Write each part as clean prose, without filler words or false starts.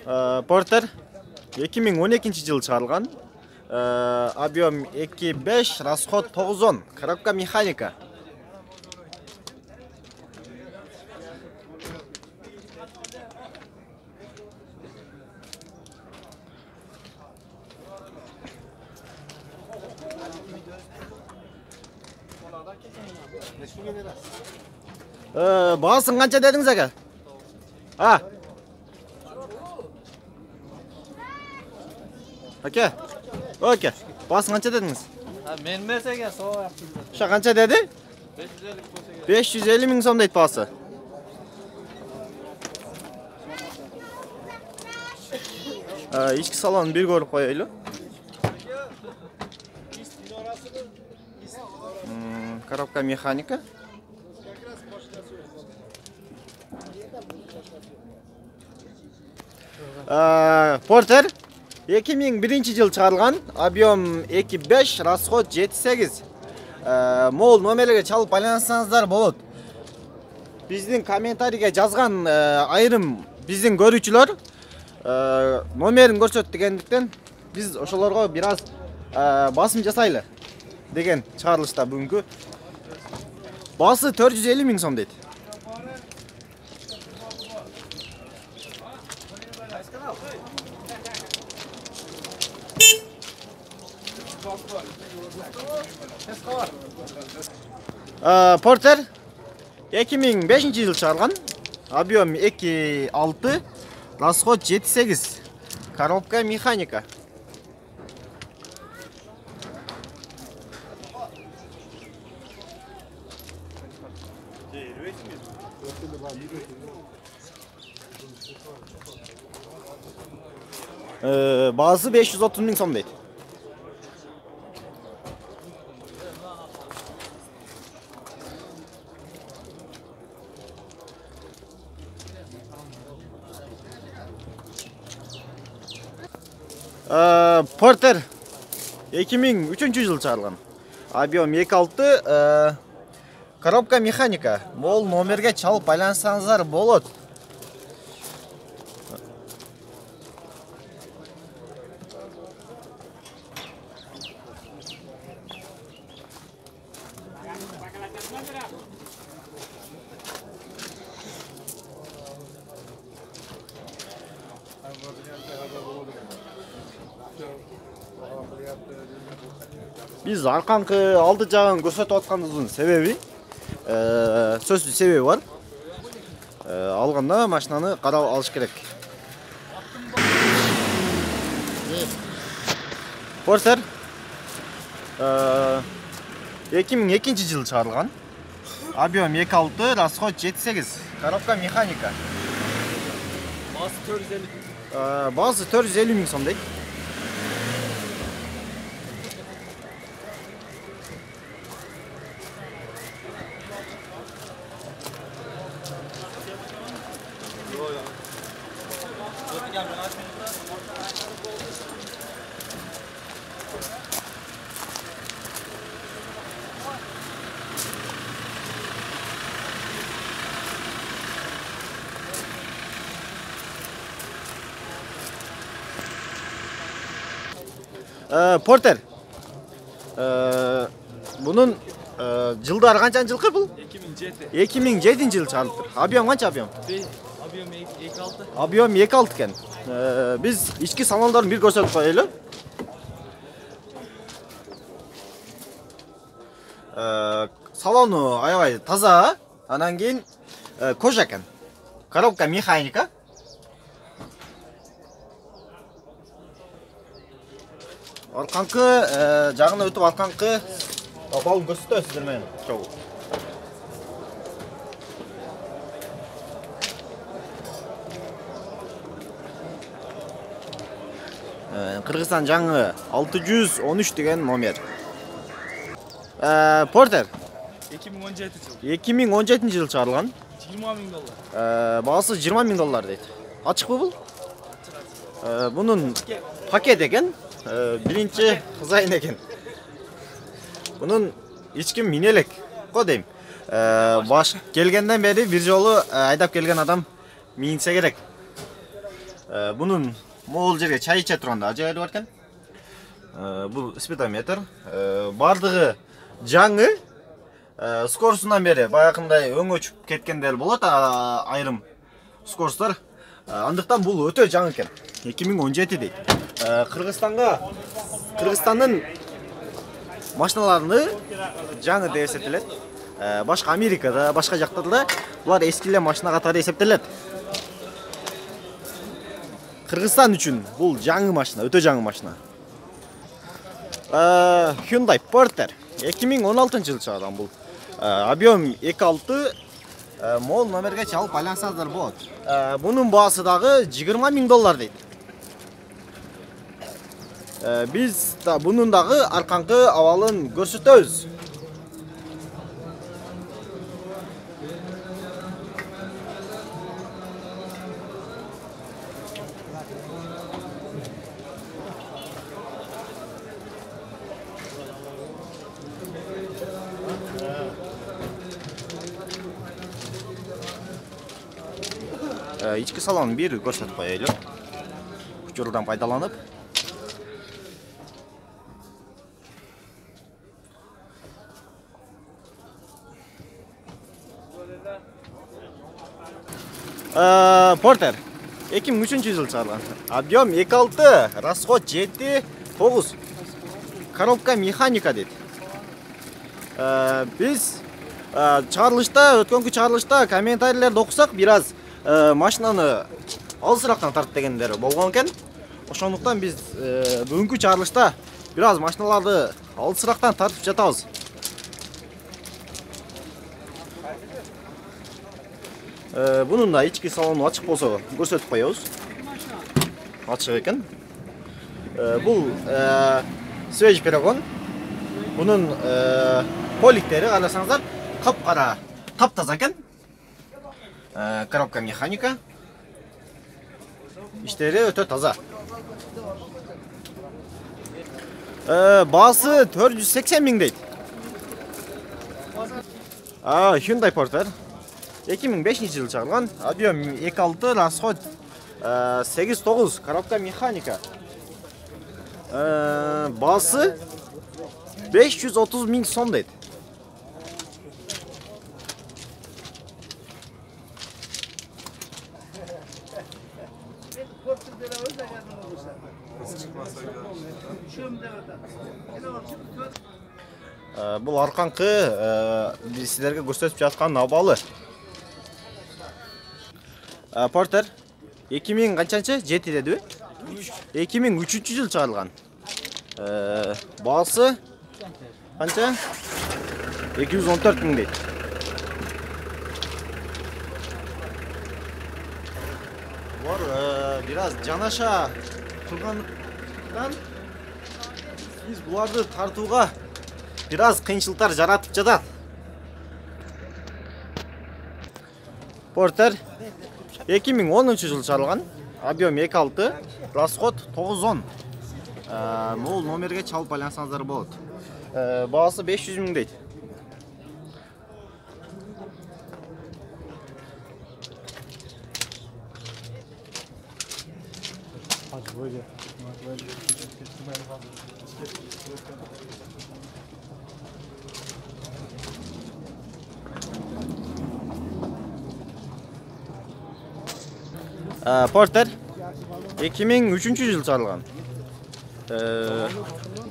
Porter 2012-жылы чыгарылган. Объем 2.5, расход 9.10. Коробка механика. Баасын канча дедиңиз ака? Аке. Оке. Баасын канча дедиңиз? Мен эмес экен, сол акчы. Ша канча деди? 550 миң сом дейт баасы. Ички салонун бир көрүп коелу. Коробка механика. Porter 2001-жылы чыгарылган. Объем 2.5, расход 7.8. Мол номерге чалып байлансаңыздар болот. Биздин комментарийге жазган айрым биздин көрүүчүлөр номерин көрсөт дегендиктен биз ошолорго бир аз басым жасайлы деген чыгарылышта бүгүнкү. Баасы 450 миң сом дейт. Porter 2005-жылы чыгарылган. Объем 2.6, расход 7.8. Коробка механика. Баасы 530 миң сом дейт. Porter 2003-жылы чыгарылган. Объем 2.6, коробка механика. Мол номерге чалып байлансаңыздар болот. Биз арканкы алды жагын көрсөтүп атканыбыздын себеби, сөзсүз себеби бар. Алганда машинаны карап алыш керек. Porter 2002-жылы чыгарылган. Объем 2.6, расход 7.8. Коробка механика. Баасы 450 миң сом дейт. Porter bunun жылдары канчанчы жылкы бул? 2007-жылы чыгарылыптыр. Объем канча объем? Объем 2.6. Объем 2.6 экен. Биз ички салондорун бир көрсөтүп коелу. Салону аябай таза, анан кийин кожа экен. Коробка механика. Арканкы жагына өтүп арканкы балын көрсөтөбүз сиздер менен. Кыргызстан жаңы 613 деген номер. Porter 2017-жылы чыгарылган. $20 000. Баасы $20 000 дейт. Ачыкпы бул? Бунун пакет экен. Биринчи кызайын экен. Бунун ичким мине элек го дейм. Баш келгенден бери бир жолу айдап келген адам минсе керек. Bunun могул жерге чай içe турганда ажайып бар экен. Бул спидометр. Бардыгы жаңы. Скоросунан бери баягындай өңөчүп кеткендер болот, айрым скоростор. Андыктан бул өтө жаңы экен. 2017 дейт. Кыргызстандын машиналарыны жаңы деп эсептелет. Башка Америкада, башка жактарда булар эскиле машина катары эсептелет. Кыргызстан үчүн бул жаңы машина, өтө жаңы машина. Hyundai Porter 2016-жылы чыгарган бул. Объем 2.6, мол номерге чалып байлансаңыздар болот. Бунун баасы дагы $20,000 дейт. Биз да бунун дагы арканкы абалын көрсөтөбүз. İçki salonun bir көрсөтүп коелу. Учурдан пайдаланып. Porter 2003-жылы чыгарган. Объем 2.6, расход 7.9. Коробка механика дейт. Биз чыгарылышта, өткөнкү чыгарылышта комментарийлерди окусак, бир аз машинаны алысырактан тарт дегендер болгон экен. Ошондуктан биз бүгүнкү чыгарылышта бир аз машиналарды алысырактан тартып жатабыз. Bunun da içki salonu açık bolsa көрсөтүп коебуз. Açık eкен. Бул свежий перегон. Bunun поликтери карасаңыздар капкара, таптаза экен. Коробка механика. İşleri өтө таза. Baası 480.000 дейт. Hyundai Porter 2005-жылы чыгарган. Объем 2.6, расход 8.9, коробка механика. Baası 530.000 сом дейт. Бул арканкы биз силерге көрсөтүп жаткан абалы. Porter 2000 канчанчы? 7 дедиби? 2003-жылы чыгарылган. Баасы канча? 214.000 дейт. Бор бир аз жанаша тургандыктан биз буларды тартууга бир аз кыйынчылыктар жаратып жатат. Porter 2010-жылы чыгарылган. Объем 2.6, расход 9.10. Мол номерге чалып байлансаңыздар болот. Баасы 500.000 дейт. Porter 2003-жылы чыгарылган.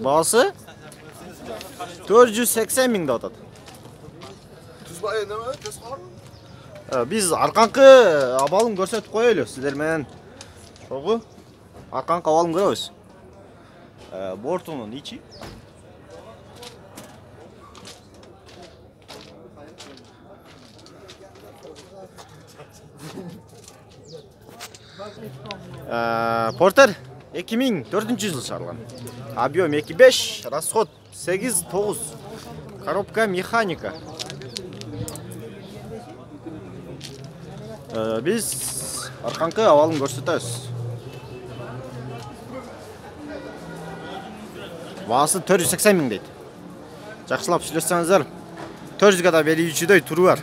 Баасы 480.000 деп атат. Биз арканкы абалын көрсөтүп коелу сиздер менен. Ошого арканкы абалын көрөбүз. Бортунун ичи. Porter 2004-жылы чыгарылган. Объем 2.5, расход 8.9, коробка механика. Биз арканкы абалын көрсөтөбүз. Баасы 480.000 дейт. Жакшылап сүйлөсөңүздөр 400 да берүүчүдөй туру бар.